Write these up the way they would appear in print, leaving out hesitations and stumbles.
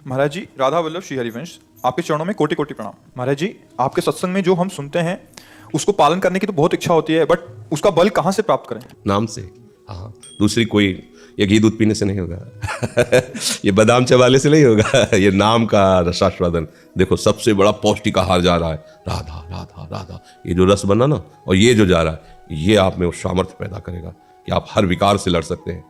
महाराज जी, राधा वल्लभ श्री हरिवंश, आपके चरणों में कोटि कोटि प्रणाम। महाराज जी, आपके सत्संग में जो हम सुनते हैं उसको पालन करने की तो बहुत इच्छा होती है, बट उसका बल कहाँ से प्राप्त करें? नाम से। हाँ, दूसरी कोई ये घी दूध पीने से नहीं होगा ये बादाम चबाले से नहीं होगा ये नाम का रसास्वादन। देखो, सबसे बड़ा पौष्टिक आहार जा रहा है, राधा राधा राधा। ये जो रस बना ना, और ये जो जा रहा है, ये आप में वो सामर्थ्य पैदा करेगा कि आप हर विकार से लड़ सकते हैं।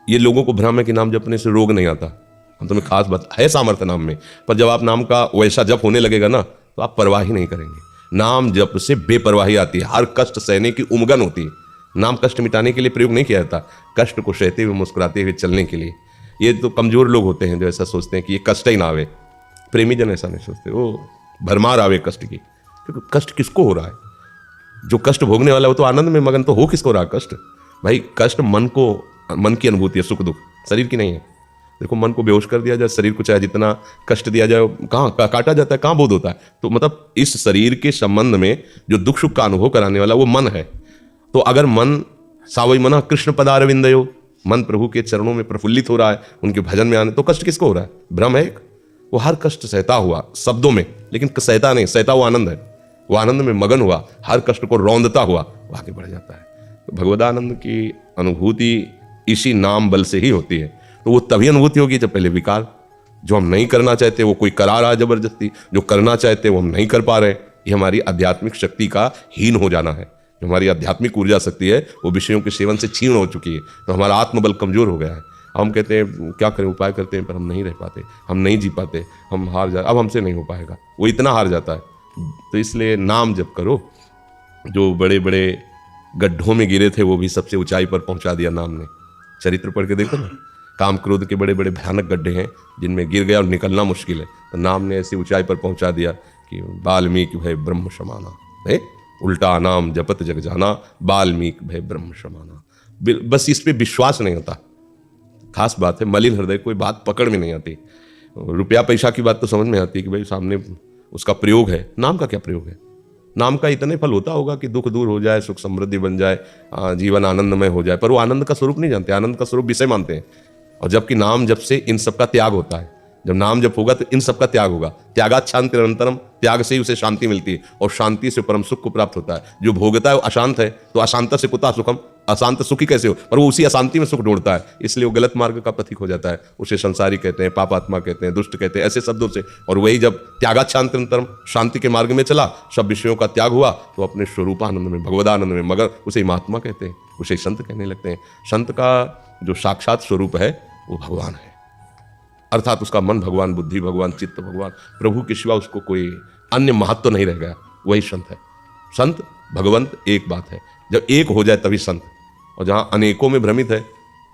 ये लोगों को भ्रम है कि नाम जपने से रोग नहीं आता। हम तुम्हें खास बात है, सामर्थ्य नाम में, पर जब आप नाम का वैसा जप होने लगेगा ना, तो आप परवाह ही नहीं करेंगे। नाम जप से बेपरवाही आती है, हर कष्ट सहने की उमगन होती है। नाम कष्ट मिटाने के लिए प्रयोग नहीं किया जाता, कष्ट को सहते हुए मुस्कुराते हुए चलने के लिए। ये तो कमजोर लोग होते हैं जो ऐसा सोचते हैं कि ये कष्ट ही ना आवे। प्रेमी जन ऐसा नहीं सोचते, वो भरमार आवे कष्ट की। क्योंकि कष्ट किसको हो रहा है? जो कष्ट भोगने वाला है वो तो आनंद में मगन, तो हो किसको रहा कष्ट? भाई, कष्ट मन की अनुभूति है, सुख दुख, शरीर की नहीं है। देखो, मन को बेहोश कर दिया जाए, शरीर को चाहे जितना कष्ट दिया जाए, कहाँ काटा जाता है, कहाँ बोध होता है? तो मतलब इस शरीर के संबंध में जो दुख सुख का अनुभव कराने वाला वो मन है। तो अगर मन सावई मना कृष्ण पदारविंदयो, मन प्रभु के चरणों में प्रफुल्लित हो रहा है, उनके भजन में आने, तो कष्ट किसको हो रहा है? भ्रम है एक। वो हर कष्ट सहता हुआ शब्दों में, लेकिन सहता नहीं, सहता वो आनंद है। वो आनंद में मगन हुआ, हर कष्ट को रौंदता हुआ वो आगे बढ़ जाता है। तो भगवदानंद की अनुभूति इसी नाम बल से ही होती है। तो वो तभी अनुभूति होगी जब पहले विकार, जो हम नहीं करना चाहते वो कोई करा रहा है जबरदस्ती, जो करना चाहते वो हम नहीं कर पा रहे, ये हमारी आध्यात्मिक शक्ति का हीन हो जाना है। जो हमारी आध्यात्मिक ऊर्जा शक्ति है वो विषयों के सेवन से क्षीण हो चुकी है, तो हमारा आत्मबल कमजोर हो गया है। हम कहते हैं क्या करें, उपाय करते हैं, पर हम नहीं रह पाते, हम नहीं जी पाते, हम हार जा, अब हमसे नहीं हो पाएगा, वो इतना हार जाता है। तो इसलिए नाम जप करो। जो बड़े बड़े गड्ढों में गिरे थे वो भी सबसे ऊंचाई पर पहुंचा दिया नाम ने। चरित्र पढ़ के देखो ना, काम क्रोध के बड़े बड़े भयानक गड्ढे हैं जिनमें गिर गया और निकलना मुश्किल है, तो नाम ने ऐसी ऊंचाई पर पहुंचा दिया कि वाल्मीकि भय ब्रह्म समाना है। उल्टा नाम जपत जग जाना, वाल्मीकि भय ब्रह्म समाना। बस इस पे विश्वास नहीं होता। खास बात है, मलिन हृदय कोई बात पकड़ में नहीं आती। रुपया पैसा की बात तो समझ में आती है कि भाई सामने उसका प्रयोग है। नाम का क्या प्रयोग है? नाम का इतने फल होता होगा कि दुख दूर हो जाए, सुख समृद्धि बन जाए, जीवन आनंदमय हो जाए, पर वो आनंद का स्वरूप नहीं जानते, आनंद का स्वरूप विषय मानते हैं। और जबकि नाम जप से इन सब का त्याग होता है। जब नाम जप होगा तो इन सब का त्याग होगा। त्यागात शांति निरंतरम, त्याग से ही उसे शांति मिलती है, और शांति से परम सुख को प्राप्त होता है। जो भोगता है वो अशांत है, तो अशांत से कुता सुखम, अशांत सुखी कैसे हो? पर वो उसी अशांति में सुख ढूंढता है, इसलिए वो गलत मार्ग का प्रतीक हो जाता है। उसे संसारी कहते हैं, पापात्मा कहते हैं, दुष्ट कहते हैं, ऐसे शब्दों से। और वही जब त्यागात शांति निरंतरम, शांति के मार्ग में चला, सब विषयों का त्याग हुआ, तो अपने स्वरूपानंद में, भगवदानंद में मगर उसे महात्मा कहते हैं, उसे संत कहने लगते हैं। संत का जो साक्षात स्वरूप है वो भगवान है, अर्थात उसका मन भगवान, बुद्धि भगवान, चित्त भगवान, प्रभु के सिवा उसको कोई अन्य महत्व नहीं रह गया, वही संत है। संत भगवंत एक बात है, जब एक हो जाए तभी संत। और जहाँ अनेकों में भ्रमित है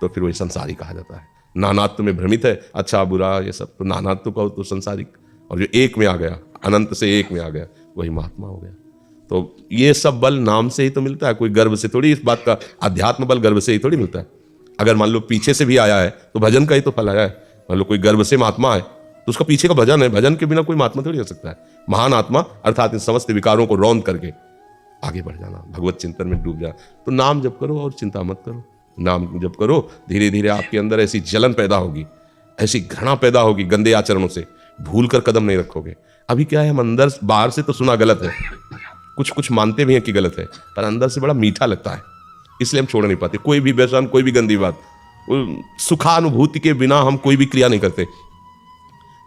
तो फिर वही संसारी कहा जाता है। नानात्व में भ्रमित है, अच्छा बुरा ये सब, तो नानात्व का तो संसारिक। और जो एक में आ गया, अनंत से एक में आ गया, वही महात्मा हो गया। तो ये सब बल नाम से ही तो मिलता है, कोई गर्व से थोड़ी। इस बात का अध्यात्म बल गर्व से ही थोड़ी मिलता है। अगर मान लो पीछे से भी आया है तो भजन का ही तो फल आया है। मान लो कोई गर्व से महात्मा है तो उसका पीछे का भजन है, भजन के बिना कोई महात्मा थोड़ी हो सकता है। महान आत्मा अर्थात इन समस्त विकारों को रौंद करके आगे बढ़ जाना, भगवत चिंतन में डूब जाना। तो नाम जप करो और चिंता मत करो। नाम जप करो, धीरे धीरे आपके अंदर ऐसी जलन पैदा होगी, ऐसी घृणा पैदा होगी गंदे आचरणों से, भूल कर कदम नहीं रखोगे। अभी क्या है, हम अंदर बाहर से तो सुना गलत है, कुछ मानते भी हैं कि गलत है, पर अंदर से बड़ा मीठा लगता है, इसलिए हम छोड़ नहीं पाते। कोई भी व्यसन, कोई भी गंदी बात, सुखानुभूति के बिना हम कोई भी क्रिया नहीं करते।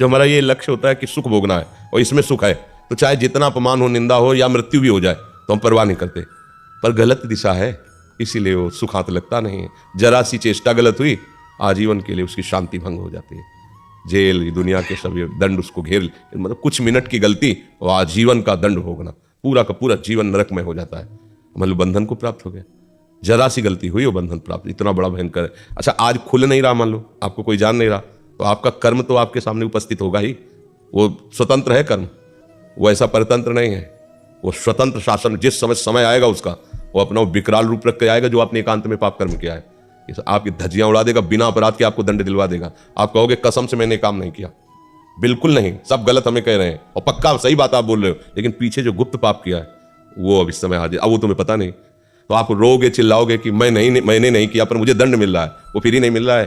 जो हमारा ये लक्ष्य होता है कि सुख भोगना है और इसमें सुख है, तो चाहे जितना अपमान हो, निंदा हो या मृत्यु भी हो जाए तो हम परवाह नहीं करते। पर गलत दिशा है, इसीलिए वो सुख हाथ लगता नहीं है। जरा सी चेष्टा गलत हुई, आजीवन के लिए उसकी शांति भंग हो जाती है। जेल, दुनिया के सभी दंड उसको घेर, मतलब कुछ मिनट की गलती और आजीवन का दंड भोगना, पूरा का पूरा जीवन नरक में हो जाता है। मतलब बंधन को प्राप्त हो गया, जरा सी गलती हुई वो बंधन प्राप्त, इतना बड़ा भयंकर है। अच्छा, आज खुल नहीं रहा, मान लो आपको कोई जान नहीं रहा, तो आपका कर्म तो आपके सामने उपस्थित होगा ही। वो स्वतंत्र है कर्म, वो ऐसा परतंत्र नहीं है। वो स्वतंत्र शासन, जिस समय आएगा उसका, वो अपना विकराल रूप रख के आएगा, जो आपने एकांत में पाप कर्म किया है। आपकी धज्जियां उड़ा देगा, बिना अपराध के आपको दंड दिलवा देगा। आप कहोगे कसम से मैंने काम नहीं किया, बिल्कुल नहीं, सब गलत हमें कह रहे हैं, और पक्का सही बात आप बोल रहे हो, लेकिन पीछे जो गुप्त पाप किया है वो अब इस समय हाजिर, अब वो तुम्हें पता नहीं। तो आप रोगे, चिल्लाओगे कि मैंने नहीं किया, पर मुझे दंड मिल रहा है। वो फिर ही नहीं मिल रहा है,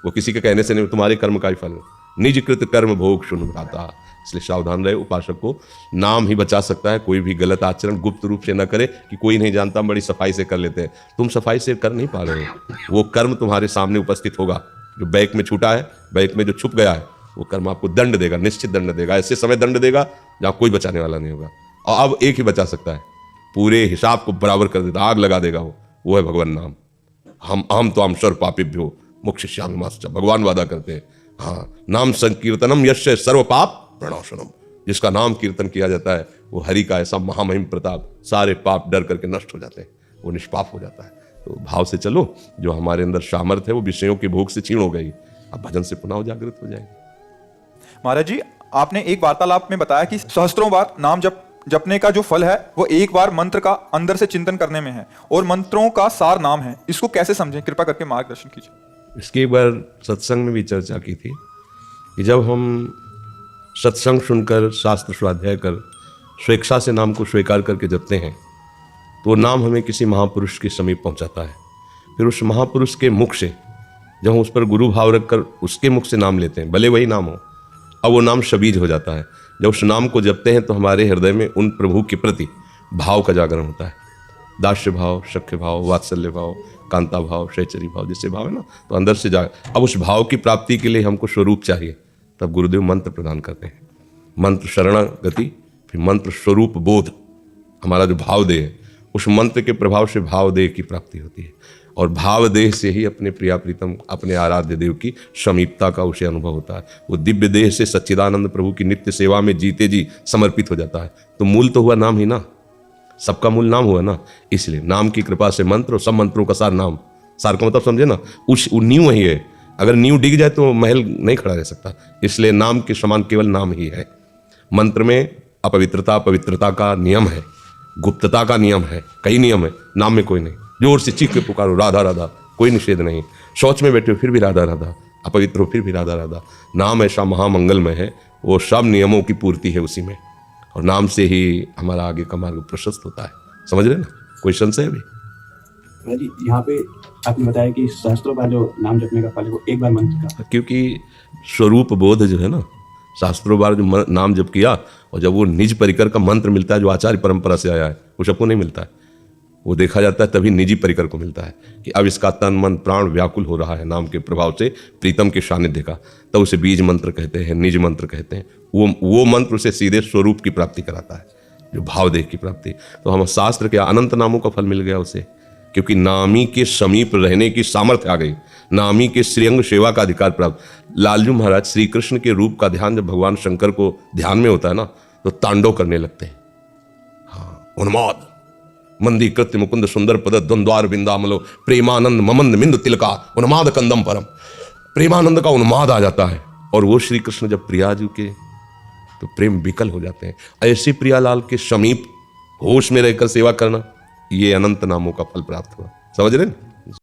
वो किसी के कहने से नहीं, तुम्हारे कर्म का ही फल है। निजकृत कर्म भोग शुन भ्राता। इसलिए सावधान रहे, उपासक को नाम ही बचा सकता है। कोई भी गलत आचरण गुप्त रूप से न करे कि कोई नहीं जानता, बड़ी सफाई से कर लेते हैं। तुम सफाई से कर नहीं पा रहे हो, वो कर्म तुम्हारे सामने उपस्थित होगा। जो बैक में छूटा है, बैक में जो छुप गया है, वो कर्म आपको दंड देगा, निश्चित दंड देगा। ऐसे समय दंड देगा जहाँ कोई बचाने वाला नहीं होगा। और अब एक ही बचा सकता है, पूरे हिसाब को बराबर कर देता, आग लगा देगा वो है भगवान नाम। हम तो अमसर पापिभ्यो मोक्ष श्यामश्च, भगवान वादा करते हैं। हाँ, नाम संकीर्तनम यस्य सर्व पाप प्रणौशनम। जिसका नाम कीर्तन किया जाता है वो हरि का ऐसा महामहिम प्रताप, सारे पाप डर करके नष्ट हो जाते हैं, वो निष्पाप हो जाता है। तो भाव से चलो, जो हमारे अंदर सामर्थ्य है वो विषयों के भोग से क्षीण हो गई, अब भजन से पुनः जागृत हो जाएगी। महाराज जी, आपने एक वार्तालाप में बताया कि सहस्त्रों बार नाम जपने का जो फल है वो एक बार मंत्र का अंदर से चिंतन करने में है, और मंत्रों का सार नाम है। इसको कैसे समझें, कृपा करके मार्गदर्शन कीजिए। इसकी एक बार सत्संग में भी चर्चा की थी कि जब हम सत्संग सुनकर, शास्त्र स्वाध्याय कर, स्वेच्छा से नाम को स्वीकार करके जपते हैं, तो नाम हमें किसी महापुरुष के समीप पहुंचाता है। फिर उस महापुरुष के मुख से जब हम उस पर गुरु भाव रखकर उसके मुख से नाम लेते हैं, भले वही नाम हो, अब वो नाम शबीज हो जाता है। जब उस नाम को जपते हैं तो हमारे हृदय में उन प्रभु के प्रति भाव का जागरण होता है। दास्य भाव, सख्य भाव, वात्सल्य भाव, कांता भाव, शैचरी भाव, जिससे भाव है ना, तो अंदर से अब उस भाव की प्राप्ति के लिए हमको स्वरूप चाहिए। तब गुरुदेव मंत्र प्रदान करते हैं। मंत्र शरणागति, फिर मंत्र स्वरूप बोध। हमारा जो भाव देह है, उस मंत्र के प्रभाव से भाव देह की प्राप्ति होती है, और भाव देह से ही अपने प्रिया प्रीतम, अपने आराध्य देव की समीपता का उसे अनुभव होता है। वो दिव्य देह से सच्चिदानंद प्रभु की नित्य सेवा में जीते जी समर्पित हो जाता है। तो मूल तो हुआ नाम ही ना, सबका मूल नाम हुआ ना। इसलिए नाम की कृपा से मंत्र, और सब मंत्रों का सार नाम। सार का मतलब समझे ना, उस नींव ही है। अगर नींव डिग जाए तो महल नहीं खड़ा रह सकता। इसलिए नाम के समान केवल नाम ही है। मंत्र में अपवित्रता पवित्रता का नियम है, गुप्तता का नियम है, कई नियम है। नाम में कोई नहीं। जोर से चीख के पुकारो राधा राधा, कोई निषेध नहीं। शौच में बैठे हो फिर भी राधा राधा, अपवित्र हो फिर भी राधा राधा। नाम ऐसा महामंगलमय है, वो सब नियमों की पूर्ति है उसी में, और नाम से ही हमारा आगे का मार्ग प्रशस्त होता है। समझ रहे ना? कोई संशय अभी? जी, यहाँ पे आपने बताया कि शास्त्रों का जो नाम जपने का फल है वो एक बार मंत्र का, क्योंकि स्वरूप बोध जो है ना, शास्त्रों बार जो नाम जप किया, और जब वो निज परिकर का मंत्र मिलता है जो आचार्य परंपरा से आया है, वो सबको नहीं मिलता है। वो देखा जाता है तभी निजी परिकर को मिलता है कि अब इसका तन मन प्राण व्याकुल हो रहा है नाम के प्रभाव से, प्रीतम के सानिध्य का, तब उसे बीज मंत्र कहते हैं, निज मंत्र कहते हैं। वो मंत्र उसे सीधे स्वरूप की प्राप्ति कराता है, जो भावदेह की प्राप्ति। तो हम शास्त्र के अनंत नामों का फल मिल गया उसे, क्योंकि नामी के समीप रहने की सामर्थ्य आ गई, नामी के श्रीअंग सेवा का अधिकार प्राप्त। लालजू महाराज, श्री कृष्ण के रूप का ध्यान जब भगवान शंकर को ध्यान में होता है ना, तो तांडव करने लगते हैं। हाँ, उन्माद मंदी कृत्य मुकुंद सुंदर पद द्वंद्वार बिंदामलो प्रेमानंद ममंद मिंद तिलका उन्माद कंदम परम। प्रेमानंद का उन्माद आ जाता है, और वो श्री कृष्ण जब प्रियाजू के, तो प्रेम विकल हो जाते हैं। ऐसे प्रियालाल के समीप होश में रहकर सेवा करना, ये अनंत नामों का फल प्राप्त हुआ। समझ रहे हैं?